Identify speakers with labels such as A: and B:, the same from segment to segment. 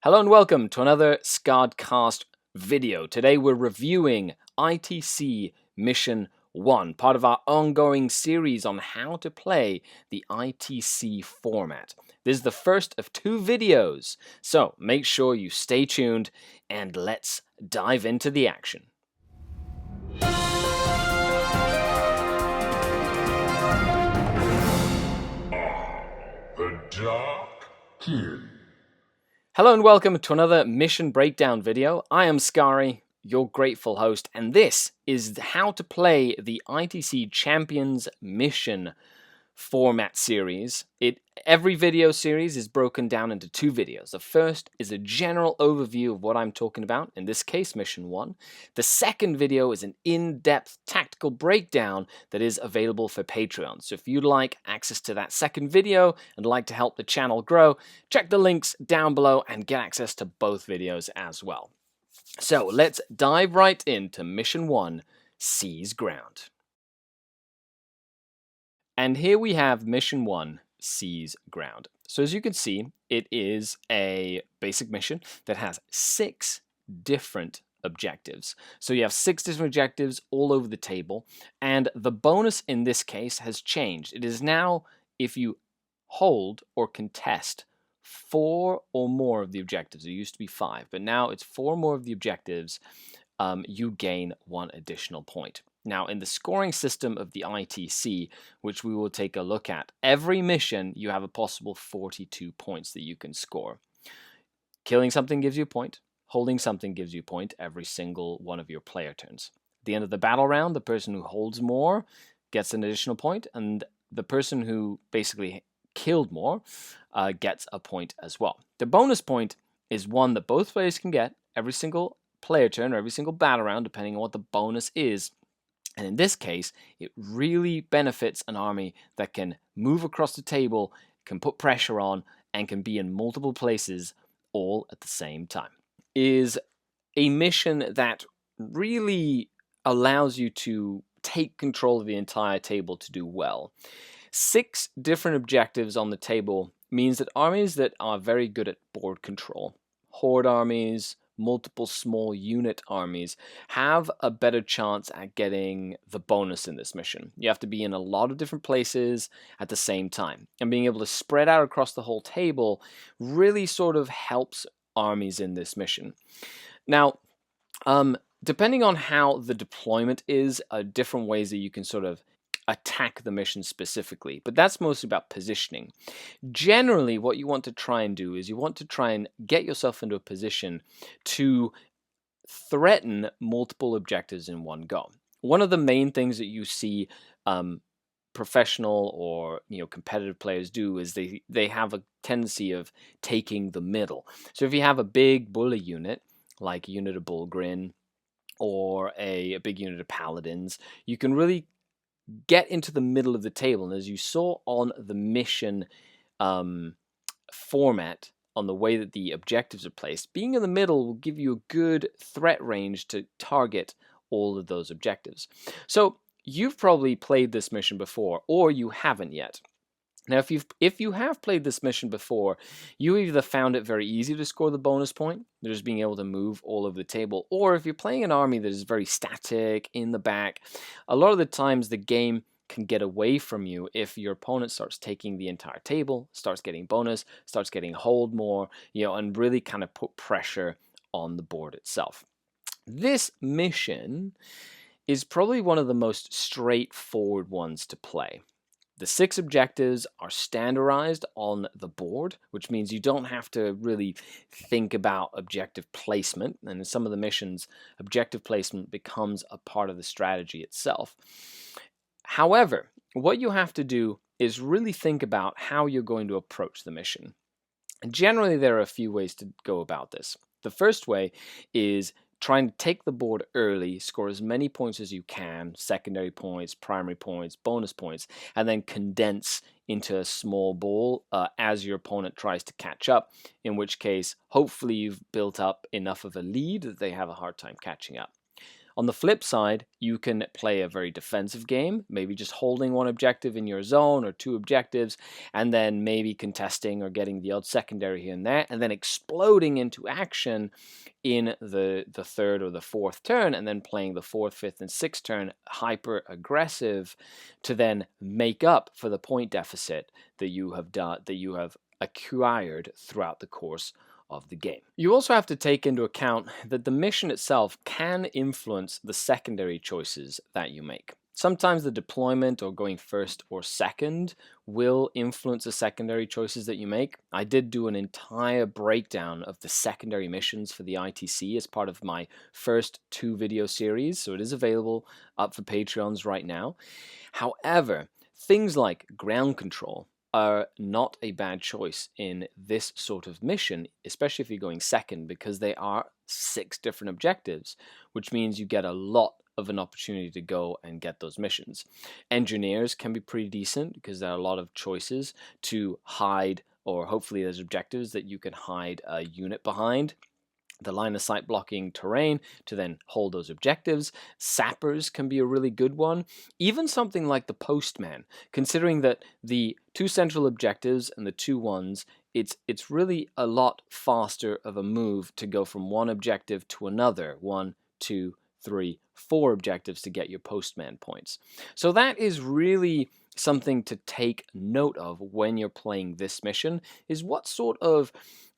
A: Hello and welcome to another SkaredCast video. Today we're reviewing ITC Mission 1, part of our ongoing series on how to play the ITC format. This is the first of two videos, so make sure you stay tuned and let's dive into the action.
B: The Dark Kid.
A: Hello and welcome to another mission breakdown video. I am Skari, your grateful host, and this is how to play the ITC Champions Mission format series. Every video series is broken down into two videos. The first is a general overview of what I'm talking about, in this case Mission 1. The second video is an in-depth tactical breakdown that is available for Patreon. So if you'd like access to that second video and like to help the channel grow, check the links down below and get access to both videos as well. So let's dive right into Mission 1, Seize Ground. And here we have Mission 1, Seize Ground. So as you can see, it is a basic mission that has 6 different objectives. So you have 6 different objectives all over the table, and the bonus in this case has changed. It is now if you hold or contest 4 or more of the objectives. It used to be 5, but now it's 4 or more of the objectives, you gain 1 additional point. Now, in the scoring system of the ITC, which we will take a look at, every mission you have a possible 42 points that you can score. Killing something gives you a point. Holding something gives you a point every single one of your player turns. At the end of the battle round, the person who holds more gets an additional point, and the person who basically killed more gets a point as well. The bonus point is one that both players can get every single player turn or every single battle round, depending on what the bonus is. And in this case, it really benefits an army that can move across the table, can put pressure on, and can be in multiple places all at the same time. Is a mission that really allows you to take control of the entire table to do well. 6 different objectives on the table means that armies that are very good at board control, horde armies, multiple small unit armies, have a better chance at getting the bonus in this mission. You have to be in a lot of different places at the same time, and being able to spread out across the whole table really sort of helps armies in this mission. Now, depending on how the deployment is, different ways that you can sort of attack the mission specifically, but that's mostly about positioning. Generally, what you want to try and do is you want to try and get yourself into a position to threaten multiple objectives in one go. One of the main things that you see professional or competitive players do is they have a tendency of taking the middle. So if you have a big bully unit, like a unit of Bullgrin or a big unit of Paladins, you can really get into the middle of the table. And as you saw on the mission format, on the way that the objectives are placed, being in the middle will give you a good threat range to target all of those objectives. So you've probably played this mission before, or you haven't yet. Now, if you have played this mission before, you either found it very easy to score the bonus point, just being able to move all over the table, or if you're playing an army that is very static in the back, a lot of the times the game can get away from you if your opponent starts taking the entire table, starts getting bonus, starts getting hold more, and really kind of put pressure on the board itself. This mission is probably one of the most straightforward ones to play. The 6 objectives are standardized on the board, which means you don't have to really think about objective placement. And in some of the missions, objective placement becomes a part of the strategy itself. However, what you have to do is really think about how you're going to approach the mission. And generally, there are a few ways to go about this. The first way is trying to take the board early, score as many points as you can, secondary points, primary points, bonus points, and then condense into a small ball as your opponent tries to catch up, in which case, hopefully you've built up enough of a lead that they have a hard time catching up. On the flip side, you can play a very defensive game, maybe just holding one objective in your zone or two objectives, and then maybe contesting or getting the odd secondary here and there, and then exploding into action in the third or the fourth turn, and then playing the fourth, fifth, and sixth turn hyper aggressive to then make up for the point deficit that you have acquired throughout the course of the game. You also have to take into account that the mission itself can influence the secondary choices that you make. Sometimes the deployment or going first or second will influence the secondary choices that you make. I did do an entire breakdown of the secondary missions for the ITC as part of my first 2 video series, so it is available up for Patreons right now. However, things like ground control are not a bad choice in this sort of mission, especially if you're going second, because they are 6 different objectives, which means you get a lot of an opportunity to go and get those missions. Engineers can be pretty decent because there are a lot of choices to hide, or hopefully there's objectives that you can hide a unit behind the line of sight blocking terrain to then hold those objectives. Sappers can be a really good one. Even something like the postman, considering that the 2 central objectives and the 2 ones, it's really a lot faster of a move to go from one objective to another. 1, 2, 3, 4 objectives to get your postman points. So that is really something to take note of when you're playing this mission, is what sort of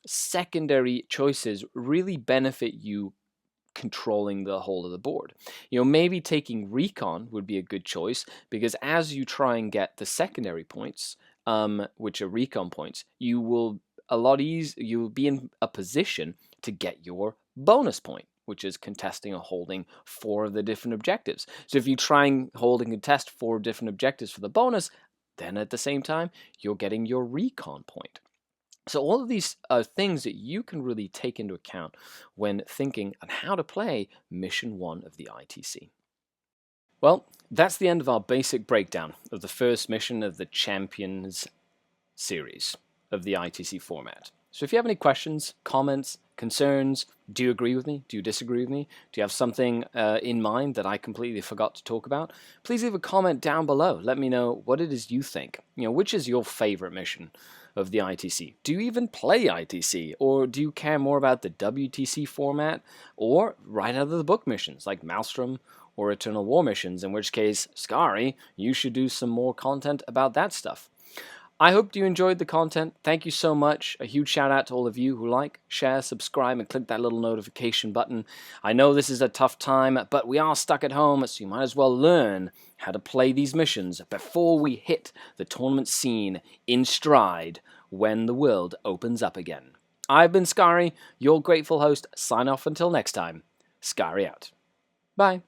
A: secondary choices really benefit you controlling the whole of the board. You know, maybe taking recon would be a good choice, because as you try and get the secondary points, which are recon points, you will be in a position to get your bonus point, which is contesting or holding 4 of the different objectives. So if you try and hold and contest 4 different objectives for the bonus, then at the same time, you're getting your recon point. So all of these are things that you can really take into account when thinking on how to play Mission 1 of the ITC. Well, that's the end of our basic breakdown of the first mission of the Champions series of the ITC format. So if you have any questions, comments, concerns, do you agree with me? Do you disagree with me? Do you have something in mind that I completely forgot to talk about? Please leave a comment down below. Let me know what it is you think. You know, which is your favorite mission of the ITC? Do you even play ITC? Or do you care more about the WTC format? Or right out of the book missions like Maelstrom or Eternal War missions, in which case, Skari, you should do some more content about that stuff. I hope you enjoyed the content. Thank you so much. A huge shout out to all of you who like, share, subscribe, and click that little notification button. I know this is a tough time, but we are stuck at home, so you might as well learn how to play these missions before we hit the tournament scene in stride when the world opens up again. I've been Skari, your grateful host. Sign off until next time. Skari out. Bye.